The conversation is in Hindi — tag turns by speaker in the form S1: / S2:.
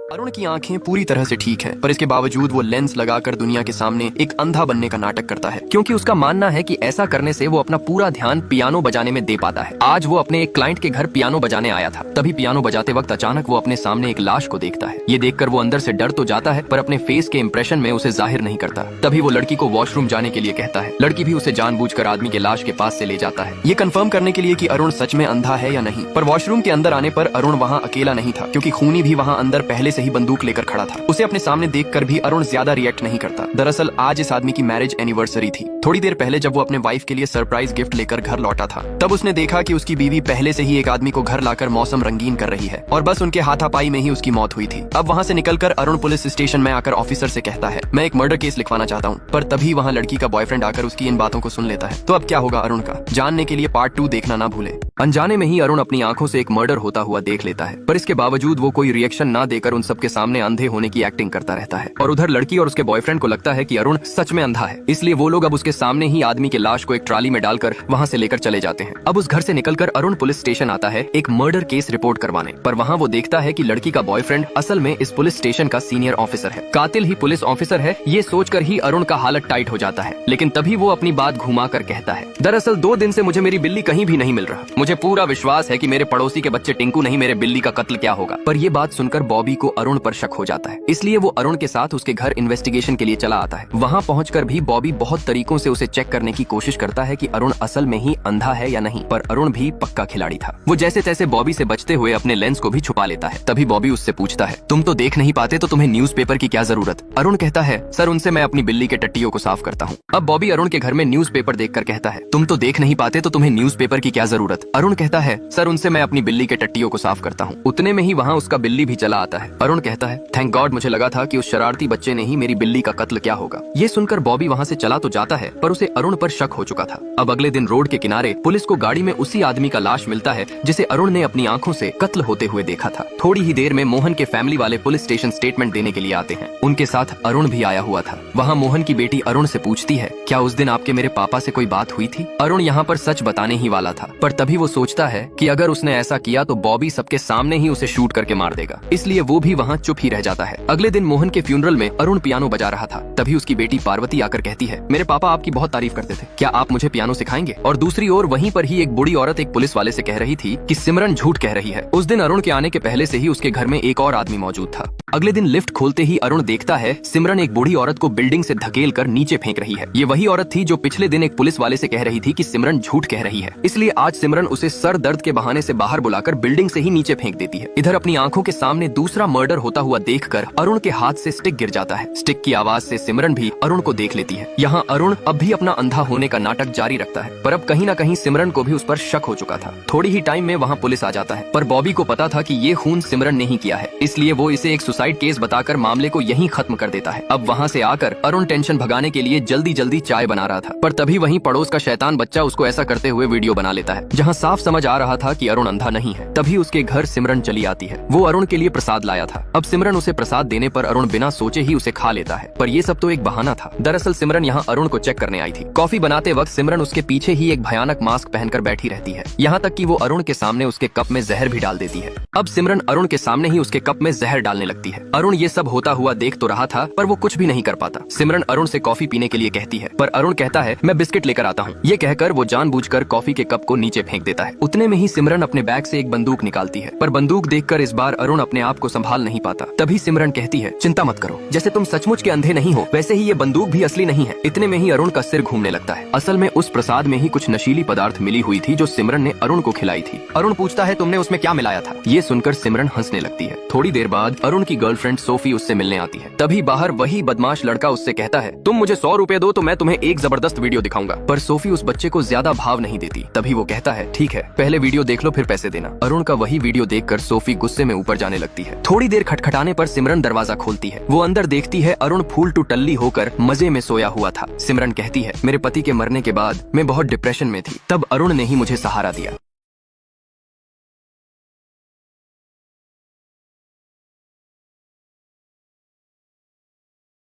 S1: अरुण की आंखें पूरी तरह से ठीक हैं, पर इसके बावजूद वो लेंस लगाकर दुनिया के सामने एक अंधा बनने का नाटक करता है, क्योंकि उसका मानना है कि ऐसा करने से वो अपना पूरा ध्यान पियानो बजाने में दे पाता है। आज वो अपने एक क्लाइंट के घर पियानो बजाने आया था। तभी पियानो बजाते वक्त अचानक वो अपने सामने एक लाश को देखता है। ये देखकर वो अंदर से डर तो जाता है, पर अपने फेस के इंप्रेशन में उसे जाहिर नहीं करता। तभी वो लड़की को वॉशरूम जाने के लिए कहता है। लड़की भी उसे जानबूझकर आदमी के लाश के पास से ले जाता है, ये कंफर्म करने के लिए कि अरुण सच में अंधा है या नहीं। पर वॉशरूम के अंदर आने पर अरुण वहाँ अकेला नहीं था, क्योंकि खूनी भी वहाँ अंदर पहले से ही बंदूक लेकर खड़ा था। उसे अपने सामने देखकर भी अरुण ज्यादा रिएक्ट नहीं करता। दरअसल आज इस आदमी की मैरिज एनिवर्सरी थी। थोड़ी देर पहले जब वो अपने वाइफ के लिए सरप्राइज गिफ्ट लेकर घर लौटा था, तब उसने देखा कि उसकी बीवी पहले से ही एक आदमी को घर लाकर मौसम रंगीन कर रही है, और बस उनके हाथापाई में ही उसकी मौत हुई थी। अब वहाँ से निकलकर अरुण पुलिस स्टेशन में आकर ऑफिसर से कहता है, मैं एक मर्डर केस लिखवाना चाहता हूँ। पर तभी वहाँ लड़की का बॉयफ्रेंड आकर उसकी इन बातों को सुन लेता है। तो अब क्या होगा अरुण का, जानने के लिए पार्ट 2 देखना ना भूले। अनजाने में ही अरुण अपनी आंखों से एक मर्डर होता हुआ देख लेता है, पर इसके बावजूद वो कोई रिएक्शन ना देकर उन सबके सामने अंधे होने की एक्टिंग करता रहता है। और उधर लड़की और उसके बॉयफ्रेंड को लगता है कि अरुण सच में अंधा है, इसलिए वो लोग अब उसके सामने ही आदमी की लाश को एक ट्रॉली में डालकर वहाँ से लेकर चले जाते हैं। अब उस घर से निकलकर अरुण पुलिस स्टेशन आता है एक मर्डर केस रिपोर्ट करवाने, पर वहाँ वो देखता है कि लड़की का बॉयफ्रेंड असल में इस पुलिस स्टेशन का सीनियर ऑफिसर है। कातिल ही पुलिस ऑफिसर है, ये सोचकर ही अरुण का हालत टाइट हो जाता है। लेकिन तभी वो अपनी बात घुमा कर कहता है, दरअसल 2 दिन से मुझे मेरी बिल्ली कहीं भी नहीं मिल रहा। मुझे पूरा विश्वास है कि मेरे पड़ोसी के बच्चे टिंकू नहीं मेरे बिल्ली का कत्ल क्या होगा। पर ये बात सुनकर बॉबी को अरुण पर शक हो जाता है, इसलिए वो अरुण के साथ उसके घर इन्वेस्टिगेशन के लिए चला आता है। वहाँ पहुंचकर भी बॉबी बहुत तरीकों से उसे चेक करने की कोशिश करता है कि अरुण असल में ही अंधा है या नहीं, पर अरुण भी पक्का खिलाड़ी था। वो जैसे तैसे बॉबी से बचते हुए अपने लेंस को भी छुपा लेता है। तभी बॉबी उससे पूछता है, तुम तो देख नहीं पाते तो तुम्हें न्यूज़पेपर की क्या जरूरत। अरुण कहता है, सर उनसे मैं अपनी बिल्ली के टट्टियों को साफ करता हूँ। अब बॉबी अरुण के घर में न्यूज़पेपर देखकर कहता है, तुम तो देख नहीं पाते तो तुम्हें न्यूज़पेपर की क्या जरूरत। अरुण कहता है, सर उनसे मैं अपनी बिल्ली के टट्टियों को साफ करता हूँ। उतने में ही वहाँ उसका बिल्ली भी चला आता है। अरुण कहता है, थैंक गॉड, मुझे लगा था कि उस शरारती बच्चे ने ही मेरी बिल्ली का कत्ल क्या होगा। ये सुनकर बॉबी वहाँ से चला तो जाता है, पर उसे अरुण पर शक हो चुका था। अब अगले दिन रोड के किनारे पुलिस को गाड़ी में उसी आदमी का लाश मिलता है जिसे अरुण ने अपनी आंखों से कत्ल होते हुए देखा था। थोड़ी ही देर में मोहन के फैमिली वाले पुलिस स्टेशन स्टेटमेंट देने के लिए आते हैं। उनके साथ अरुण भी आया हुआ था। वहाँ मोहन की बेटी अरुण से पूछती है, क्या उस दिन आपके मेरे पापा से कोई बात हुई थी। अरुण यहाँ पर सच बताने ही वाला था, पर तभी वो सोचता है कि अगर उसने ऐसा किया तो बॉबी सबके सामने ही उसे शूट करके मार देगा, इसलिए वो भी वहाँ चुप ही रह जाता है। अगले दिन मोहन के फ्यूनरल में अरुण पियानो बजा रहा था। तभी उसकी बेटी पार्वती आकर कहती है, मेरे पापा आपकी बहुत तारीफ करते थे, क्या आप मुझे पियानो सिखाएंगे। और दूसरी ओर वहीं पर ही एक बूढ़ी औरत एक पुलिस वाले से कह रही थी कि सिमरन झूठ कह रही है। उस दिन अरुण के आने के पहले से ही उसके घर में एक और आदमी मौजूद था। अगले दिन लिफ्ट खोलते ही अरुण देखता है सिमरन एक बूढ़ी औरत को बिल्डिंग से धकेल कर नीचे फेंक रही है। ये वही औरत थी जो पिछले दिन एक पुलिस वाले से कह रही थी कि सिमरन झूठ कह रही है, इसलिए आज सिमरन उसे सर दर्द के बहाने से बाहर बुलाकर बिल्डिंग से ही नीचे फेंक देती है। इधर अपनी आंखों के सामने दूसरा मर्डर होता हुआ देखकर अरुण के हाथ से स्टिक गिर जाता है। स्टिक की आवाज से सिमरन भी अरुण को देख लेती है। यहाँ अरुण अब भी अपना अंधा होने का नाटक जारी रखता है, पर अब कहीं न कहीं सिमरन को भी उस पर शक हो चुका था। थोड़ी ही टाइम में वहाँ पुलिस आ जाता है, पर बॉबी को पता था कि ये खून सिमरन ने ही किया है, इसलिए वो इसे एक सुसाइड केस बताकर मामले को यहीं खत्म कर देता है। अब वहाँ से आकर अरुण टेंशन भगाने के लिए जल्दी जल्दी चाय बना रहा था, पर तभी वहीं पड़ोस का शैतान बच्चा उसको ऐसा करते हुए वीडियो बना लेता है, जहाँ साफ समझ आ रहा था कि अरुण अंधा नहीं है। तभी उसके घर सिमरन चली आती है। वो अरुण के लिए प्रसाद लाया था। अब सिमरन उसे प्रसाद देने पर अरुण बिना सोचे ही उसे खा लेता है, पर ये सब तो एक बहाना था। दरअसल सिमरन यहाँ अरुण को चेक करने आई थी। कॉफी बनाते वक्त सिमरन उसके पीछे ही एक भयानक मास्क पहनकर बैठी रहती है, यहाँ तक कि वो अरुण के सामने उसके कप में जहर भी डाल देती है। अब सिमरन अरुण के सामने ही उसके कप में जहर डालने लगती है। अरुण ये सब होता हुआ देख तो रहा था, पर वो कुछ भी नहीं कर पाता। सिमरन अरुण से कॉफी पीने के लिए कहती है, पर अरुण कहता है, मैं बिस्किट लेकर आता हूँ। ये कहकर वो जानबूझकर कॉफी के कप को नीचे फेंक देता है। उतने में ही सिमरन अपने बैग से एक बंदूक निकालती है, पर बंदूक देखकर इस बार अरुण अपने आप को संभाल नहीं पाता। तभी सिमरन कहती है, चिंता मत करो, जैसे तुम सचमुच के अंधे नहीं हो वैसे ही ये बंदूक भी असली नहीं है। इतने में ही अरुण का सिर घूमने लगता है। असल में उस प्रसाद में ही कुछ नशीली पदार्थ मिली हुई थी जो सिमरन ने अरुण को खिलाई थी। अरुण पूछता है, तुमने उसमें क्या मिलाया था। ये सुनकर सिमरन हंसने लगती है। थोड़ी देर बाद अरुण की गर्लफ्रेंड सोफी उससे मिलने आती है। तभी बाहर वही बदमाश लड़का उससे कहता है, तुम मुझे 100 रुपए दो तो मैं तुम्हें एक जबरदस्त वीडियो दिखाऊंगा। पर सोफी उस बच्चे को ज्यादा भाव नहीं देती। तभी वो कहता है, ठीक है, पहले वीडियो देख लो फिर पैसे देना। अरुण का वही वीडियो देखकर सोफी गुस्से में ऊपर जाने लगती है। थोड़ी देर खटखटाने पर सिमरन दरवाजा खोलती है। वो अंदर देखती है अरुण फूल टू टल्ली होकर मजे में सोया हुआ था। सिमरन कहती है, मेरे पति के मरने के बाद मैं बहुत डिप्रेशन में थी, तब अरुण ने ही मुझे सहारा दिया।